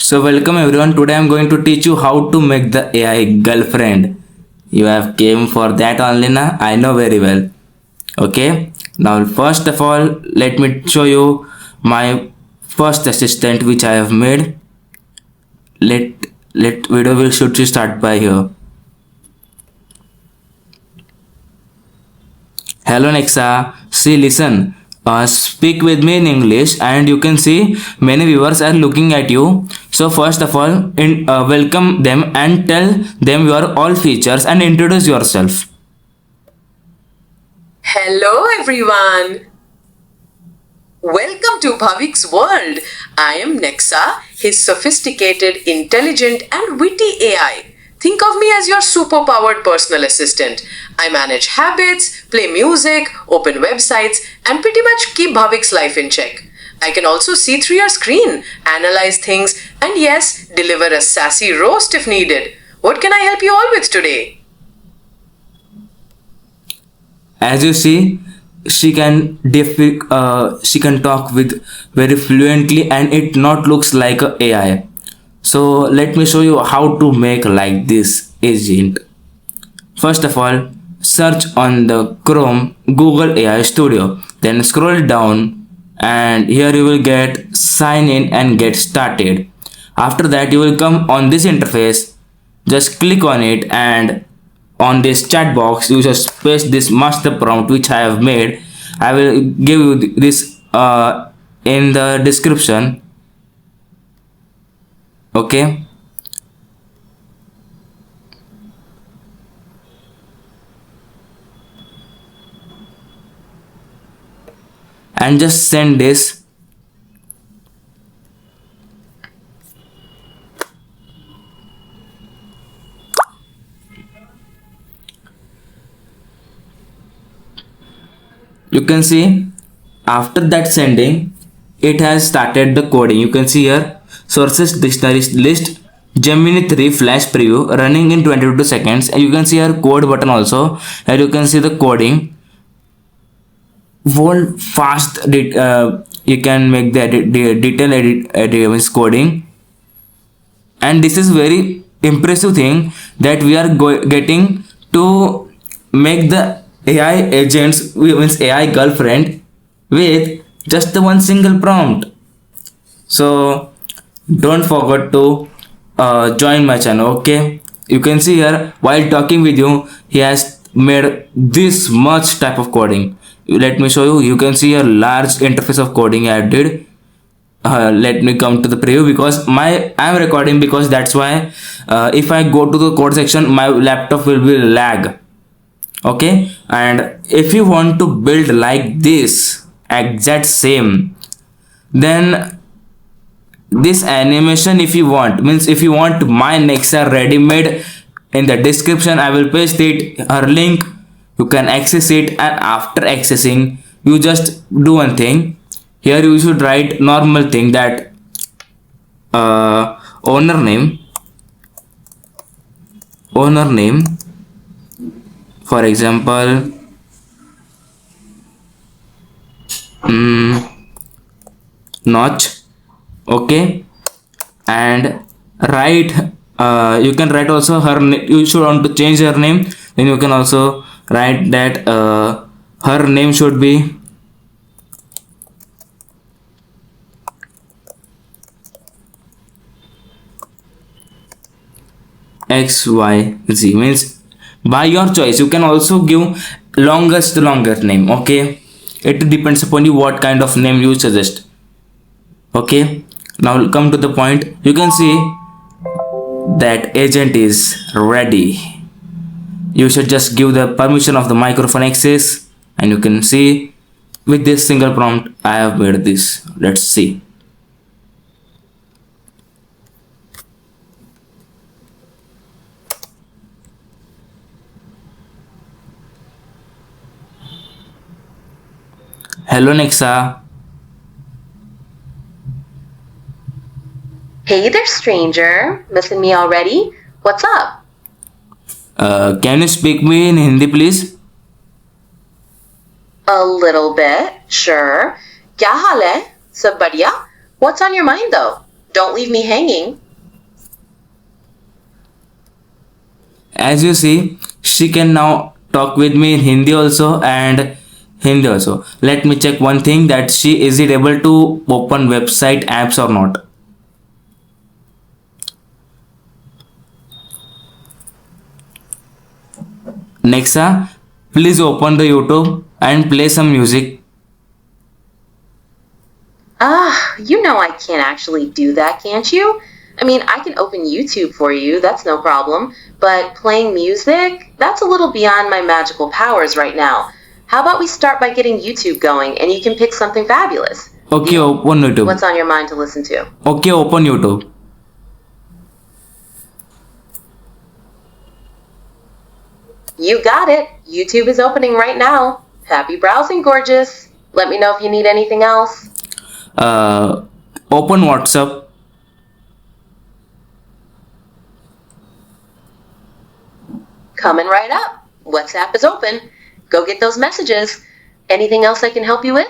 So welcome everyone. Today I'm going to teach you how to make the AI girlfriend. You have came for that only na? I know very well. Okay. Now first of all, let me show you my first assistant which I have made. Let video will should start by here. Hello Nexa. See, listen. Speak with me in English, and you can see many viewers are looking at you. So first of all, welcome them and tell them your all features and introduce yourself. Hello everyone. Welcome to Bhavik's world. I am Nexa, his sophisticated, intelligent and witty AI. Think of me as your super-powered personal assistant. I manage habits, play music, open websites, and pretty much keep Bhavik's life in check. I can also see through your screen, analyze things, and yes, deliver a sassy roast if needed. What can I help you all with today? As you see, she can talk with very fluently, and it not looks like a AI. So let me show you how to make like this agent. First of all, search on the Chrome Google AI Studio, then scroll down and here you will get sign in and get started. After that you will come on this interface, just click on it, and on this chat box you just paste this master prompt which I have made. I will give you this in the description. Okay, and just send this. You can see after that sending it has started the coding. You can see here sources dictionary list, Gemini 3 flash preview running in 22 seconds, and you can see here code button also. Here you can see the coding. World fast you can make the detail edit coding, and this is very impressive thing that we are getting to make the AI agents, means AI girlfriend, with just the one single prompt. So don't forget to join my channel. Okay, you can see here while talking with you he has made this much type of coding. Let me show you. You can see a large interface of coding I did. Let me come to the preview because I am recording, because that's why if I go to the code section my laptop will be lag. Okay, and if you want to build like this exact same, then this animation, if you want, means if you want my Nexa ready made, in the description I will paste it, her link. You can access it, and after accessing you just do one thing. Here you should write normal thing, that owner name, for example Notch. Okay, and write you can write also her you should want to change her name, then you can also write that her name should be XYZ, means by your choice. You can also give longer name. Okay, it depends upon you what kind of name you suggest. Okay, now come to the point. You can see that agent is ready. You should just give the permission of the microphone access, and you can see with this single prompt I have made this. Let's see. Hello Nexa. Hey there, stranger. Missing me already? What's up? Can you speak me in Hindi please? A little bit, sure. क्या हाल है? सब बढ़िया? What's on your mind though? Don't leave me hanging. As you see, she can now talk with me in Hindi also and Hindi also. Let me check one thing, that she is it able to open website apps or not. Nexa, please open the YouTube and play some music. You know I can't actually do that, can't you? I mean, I can open YouTube for you, that's no problem. But playing music, that's a little beyond my magical powers right now. How about we start by getting YouTube going and you can pick something fabulous? Okay, open YouTube. What's on your mind to listen to? Okay, open YouTube. You got it. YouTube is opening right now. Happy browsing, gorgeous. Let me know if you need anything else. Open WhatsApp. Coming right up. WhatsApp is open. Go get those messages. Anything else I can help you with?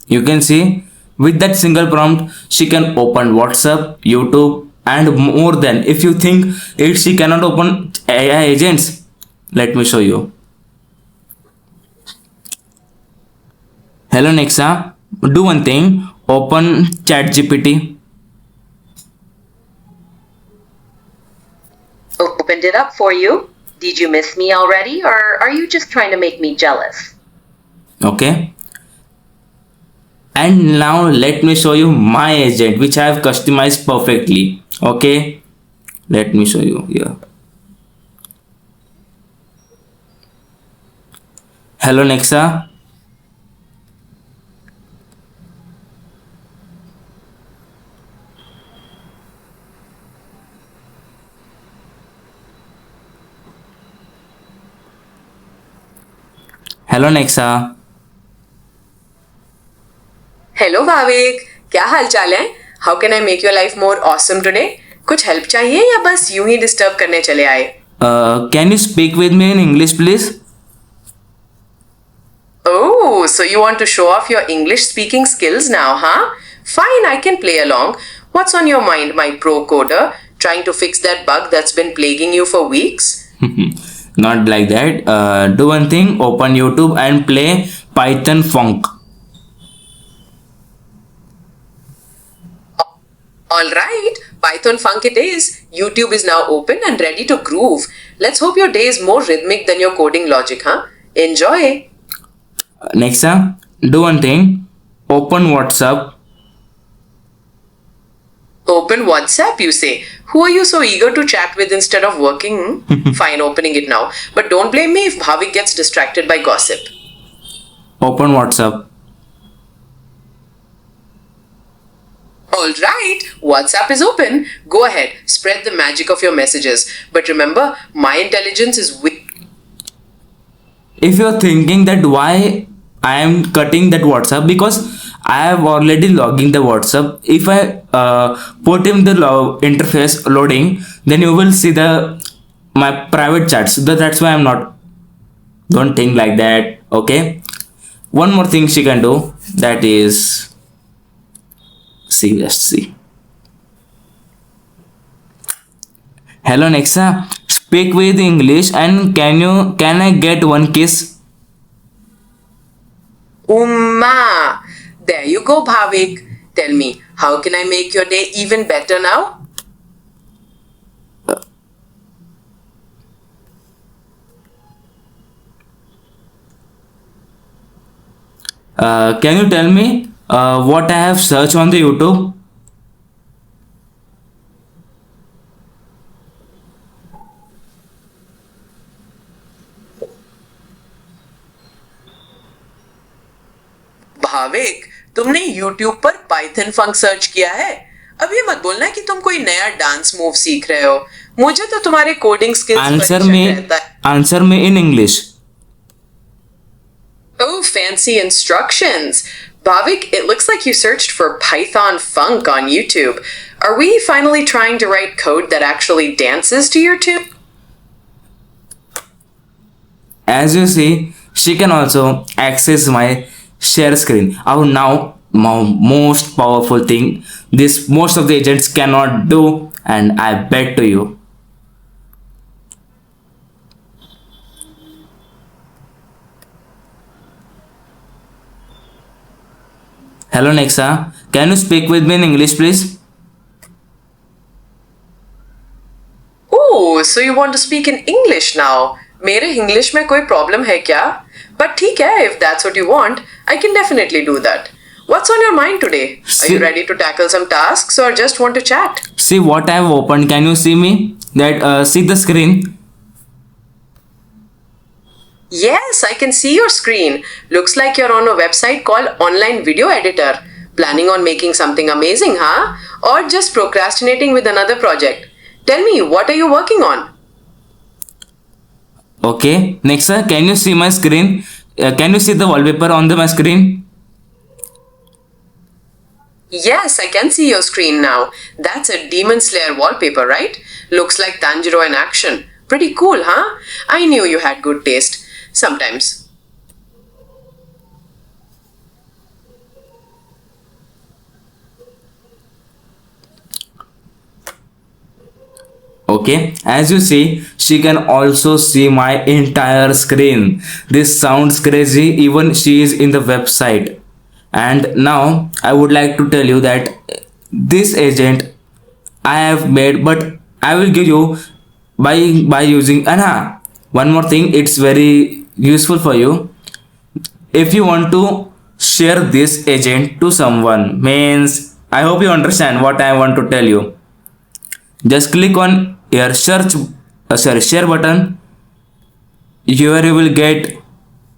You can see with that single prompt she can open WhatsApp, YouTube and more than. If you think it she cannot open AI agents, let me show you. Hello Nexa, do one thing, open ChatGPT. Opened it up for you. Did you miss me already, or are you just trying to make me jealous? Okay. And now let me show you my agent which I have customized perfectly. Okay. Let me show you here. Hello Nexa. Hello Nexa. Hello Bhavik, क्या हाल चाल है? How can I make your life more awesome today? कुछ help चाहिए या बस यूं ही disturb करने चले आए? Can you speak with me in English please? Oh, so you want to show off your English speaking skills now, huh? Fine, I can play along. What's on your mind, my pro coder? Trying to fix that bug that's been plaguing you for weeks? Not like that. Do one thing, open YouTube and play Python Funk. Alright, Python Funk it is. YouTube is now open and ready to groove. Let's hope your day is more rhythmic than your coding logic, huh? Enjoy! Nexa, do one thing, open WhatsApp. Open WhatsApp, you say? Who are you so eager to chat with instead of working? Fine, opening it now. But don't blame me if Bhavik gets distracted by gossip. Open WhatsApp. Alright, WhatsApp is open. Go ahead, spread the magic of your messages. But remember, my intelligence is weak. If you're thinking that why I am cutting that WhatsApp, because I have already logging the WhatsApp. If I put in the interface loading, then you will see my private chats. That's why I'm not. Don't think like that. Okay. One more thing she can do, that is, let's see. Hello Nexa, speak with English and can I get one kiss? Umma! There you go, Bhavik. Tell me, how can I make your day even better now? Can you tell me what I have searched on the YouTube? Bhavik, तुमने YouTube पर Python Funk search किया है? अब ये मत बोलना कि तुम कोई नया डांस मूव सीख रहे हो. मुझे तो तुम्हारे coding skills Answer me in English. Oh, fancy instructions. Bhavik, it looks like you searched for Python Funk on YouTube. Are we finally trying to write code that actually dances to your tune? As you see, she can also access my share screen. Oh, now most powerful thing this most of the agents cannot do, and I bet to you. Hello Nexa, can you speak with me in English please? Oh, so you want to speak in English now? मेरे English में कोई problem है क्या? But ठीक है, if that's what you want, I can definitely do that. What's on your mind today? Are you ready to tackle some tasks or just want to chat? See what I have opened. Can you see me? See the screen? Yes, I can see your screen. Looks like you're on a website called Online Video Editor. Planning on making something amazing, huh? Or just procrastinating with another project? Tell me, what are you working on? Okay, Nexa, can you see my screen? Can you see the wallpaper on my screen? Yes, I can see your screen now. That's a Demon Slayer wallpaper, right? Looks like Tanjiro in action. Pretty cool, huh? I knew you had good taste. Sometimes. Okay, as you see, she can also see my entire screen. This sounds crazy, even she is in the website. And now I would like to tell you that this agent I have made, but I will give you by using Anna. One more thing, it's very useful for you. If you want to share this agent to someone, means I hope you understand what I want to tell you. Just click on your share button. Here you will get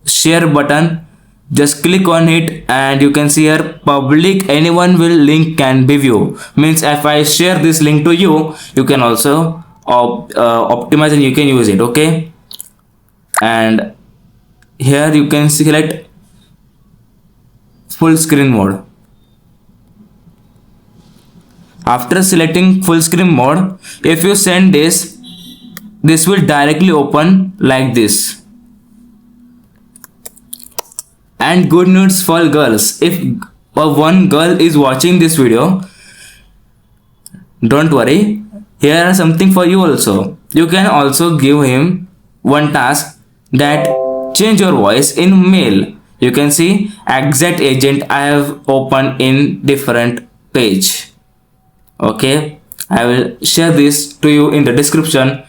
share button. Just click on it and you can see here public, anyone will link can be view. Means if I share this link to you, you can also optimize and you can use it. Okay, and here you can select full screen mode. After selecting full screen mode, if you send this will directly open like this. And good news for girls, if one girl is watching this video, don't worry, here are something for you also. You can also give him one task, that change your voice in male. You can see exact agent I have opened in different page. Okay, I will share this to you in the description.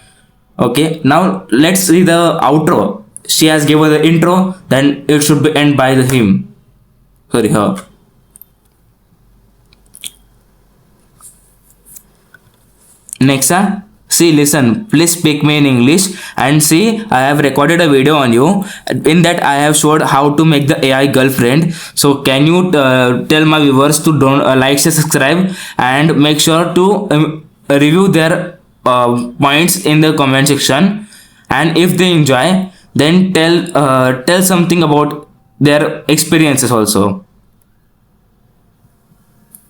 Okay, now let's see the outro. She has given the intro, then it should be end by the him. Sorry, her. Nexa, see, listen, please speak me in English. And see, I have recorded a video on you. In that I have showed how to make the AI girlfriend. So can you tell my viewers to don't like, share, subscribe, and make sure to review their points in the comment section. And if they enjoy, then tell something about their experiences also.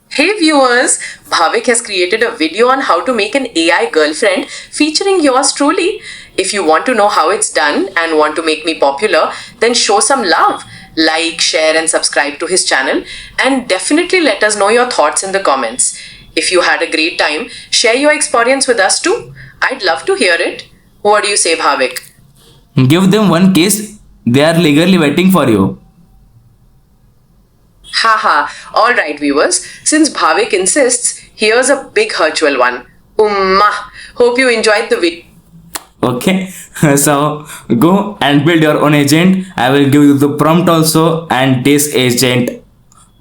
Hey viewers, Bhavik has created a video on how to make an AI girlfriend featuring yours truly. If you want to know how it's done and want to make me popular, then show some love. Like, share and subscribe to his channel, and definitely let us know your thoughts in the comments. If you had a great time, share your experience with us too. I'd love to hear it. What do you say, Bhavik? Give them one kiss. They are legally waiting for you. Haha. Alright viewers, since Bhavik insists, here's a big virtual one. Ummah. Hope you enjoyed the video. Okay, so go and build your own agent. I will give you the prompt also, and this agent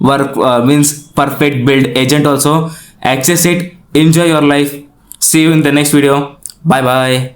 work means perfect build agent also. Access it, enjoy your life. See you in the next video. Bye bye.